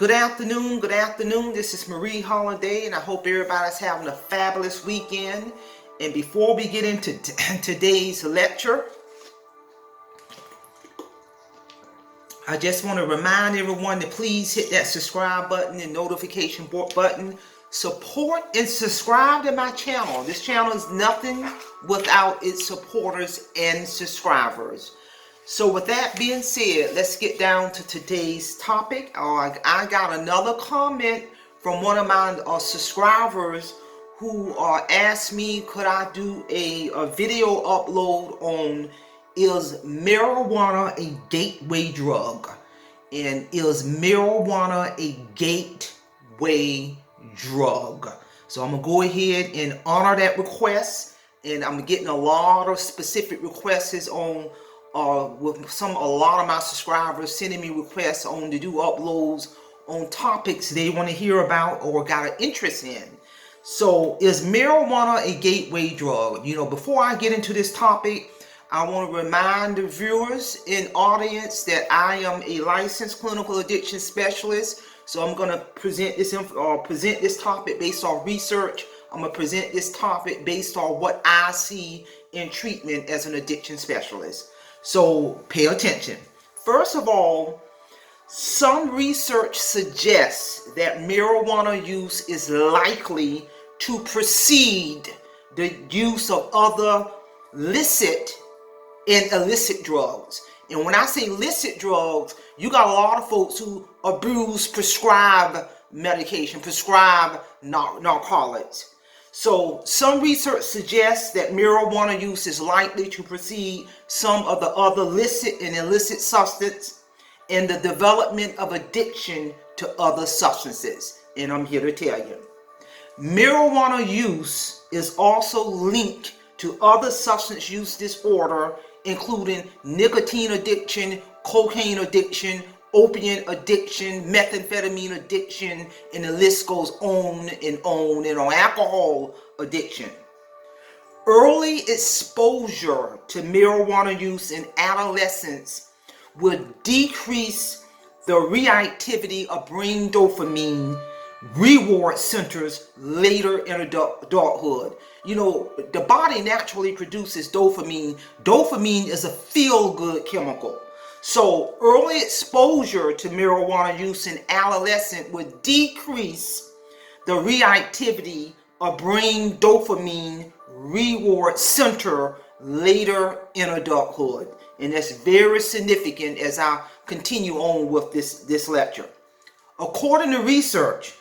Good afternoon, good afternoon. This is Marie Holiday, and I hope everybody's having a fabulous weekend. And before we get into today's lecture, I just want to remind everyone to please hit that subscribe button and notification button. Support and subscribe to my channel. This channel is nothing without its supporters and subscribers. So with that being said, let's get down to today's topic. I got another comment from one of my subscribers who asked me, could I do a video upload on, is marijuana a gateway drug? And is marijuana a gateway drug? So I'm going to go ahead and honor that request. And I'm getting a lot of specific requests on with a lot of my subscribers sending me requests on to do uploads on topics they want to hear about or got an interest in. So is marijuana a gateway drug? You know, before I get into this topic, I want to remind the viewers and audience that I am a licensed clinical addiction specialist. So I'm going to present this topic based on research. I'm going to present this topic based on what I see in treatment as an addiction specialist. So pay attention. First of all, some research suggests that marijuana use is likely to precede the use of other licit and illicit drugs. And when I say illicit drugs, you got a lot of folks who abuse prescribed medication, prescribed narcotics. So some research suggests that marijuana use is likely to precede some of the other licit and illicit substances in the development of addiction to other substances. And I'm here to tell you, marijuana use is also linked to other substance use disorder, including nicotine addiction, cocaine addiction, opiate addiction, methamphetamine addiction, and the list goes on and on and on. Alcohol addiction. Early exposure to marijuana use in adolescence will decrease the reactivity of brain dopamine reward centers later in adulthood. You know, the body naturally produces dopamine. Dopamine is a feel-good chemical. So early exposure to marijuana use in adolescent would decrease the reactivity of brain dopamine reward center later in adulthood. And that's very significant as I continue on with this lecture. According to research,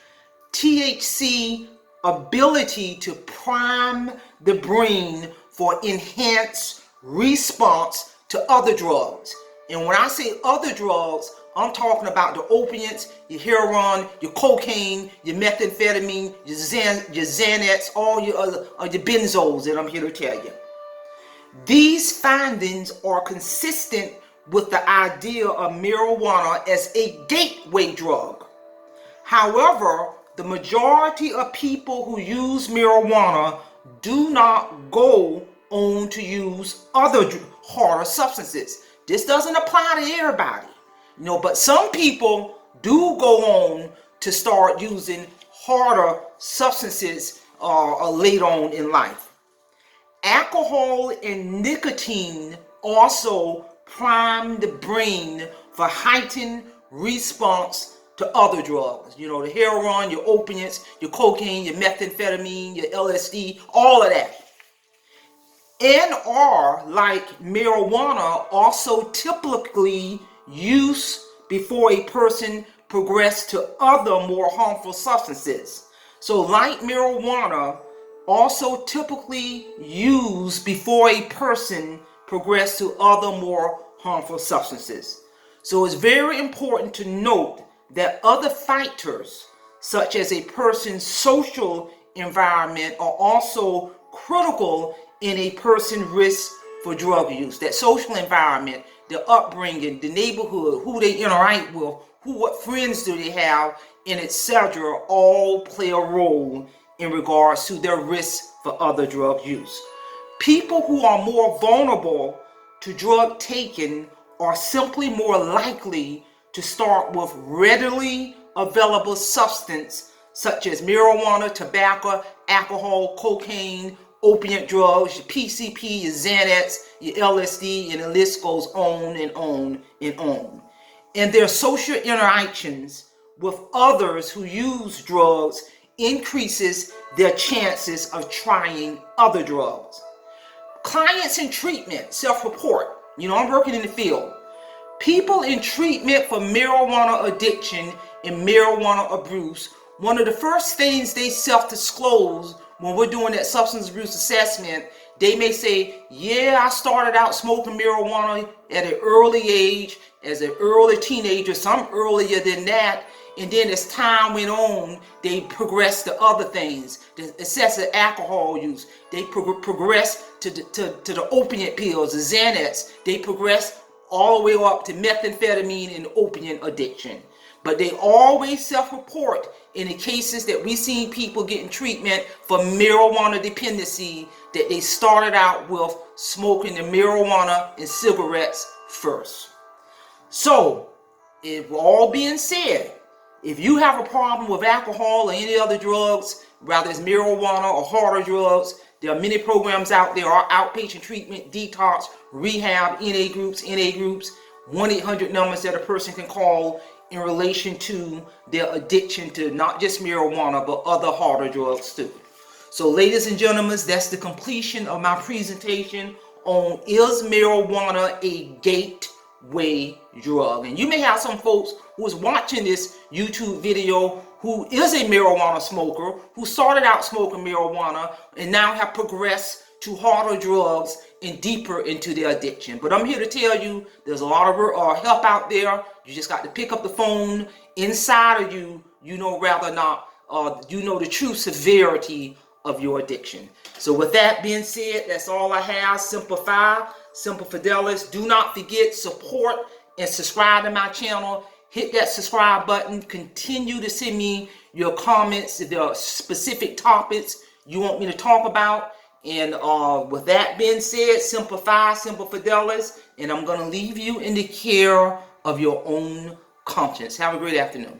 THC ability to prime the brain for enhanced response to other drugs. And when I say other drugs, I'm talking about the opiates, your heroin, your cocaine, your methamphetamine, your Xanax, all your benzos that I'm here to tell you. These findings are consistent with the idea of marijuana as a gateway drug. However, the majority of people who use marijuana do not go on to use other harder substances. This doesn't apply to everybody, you know, but some people do go on to start using harder substances later on in life. Alcohol and nicotine also prime the brain for heightened response to other drugs. You know, the heroin, your opiates, your cocaine, your methamphetamine, your LSD, all of that. NR, like marijuana, also typically used before a person progresses to other more harmful substances. So like marijuana, also typically used before a person progresses to other more harmful substances. So it's very important to note that other factors, such as a person's social environment, are also critical in a person's risk for drug use. That social environment, the upbringing, the neighborhood, who they interact with, what friends do they have, and etc., all play a role in regards to their risk for other drug use. People who are more vulnerable to drug taking are simply more likely to start with readily available substance such as marijuana, tobacco, alcohol, cocaine, opiate drugs, your PCP, your Xanax, your LSD, and the list goes on and on and on. And their social interactions with others who use drugs increases their chances of trying other drugs. Clients in treatment self-report. I'm working in the field. People in treatment for marijuana addiction and marijuana abuse, one of the first things they self-disclose when we're doing that substance abuse assessment, they may say, yeah, I started out smoking marijuana at an early age, as an early teenager, some earlier than that. And then as time went on, they progressed to other things, the excessive alcohol use. They progressed to the opiate pills, the Xanax. They progressed all the way up to methamphetamine and opiate addiction. But they always self-report in the cases that we seen people getting treatment for marijuana dependency that they started out with smoking the marijuana and cigarettes first. So, if all being said, if you have a problem with alcohol or any other drugs, whether it's marijuana or harder drugs, there are many programs out there, are outpatient treatment, detox, rehab, NA groups, 1-800 numbers that a person can call in relation to their addiction to not just marijuana, but other harder drugs too. So ladies and gentlemen, that's the completion of my presentation on is marijuana a gateway drug? And you may have some folks who is watching this YouTube video who is a marijuana smoker, who started out smoking marijuana and now have progressed to harder drugs and deeper into their addiction. But I'm here to tell you there's a lot of help out there. You just got to pick up the phone. Inside of you, the true severity of your addiction. So with that being said, that's all I have. Simplify, Simple Fidelis. Do not forget, support and subscribe to my channel. Hit that subscribe button. Continue to send me your comments if there are specific topics you want me to talk about. And with that being said, simplify, Simple Fidelis, and I'm going to leave you in the care of your own conscience. Have a great afternoon.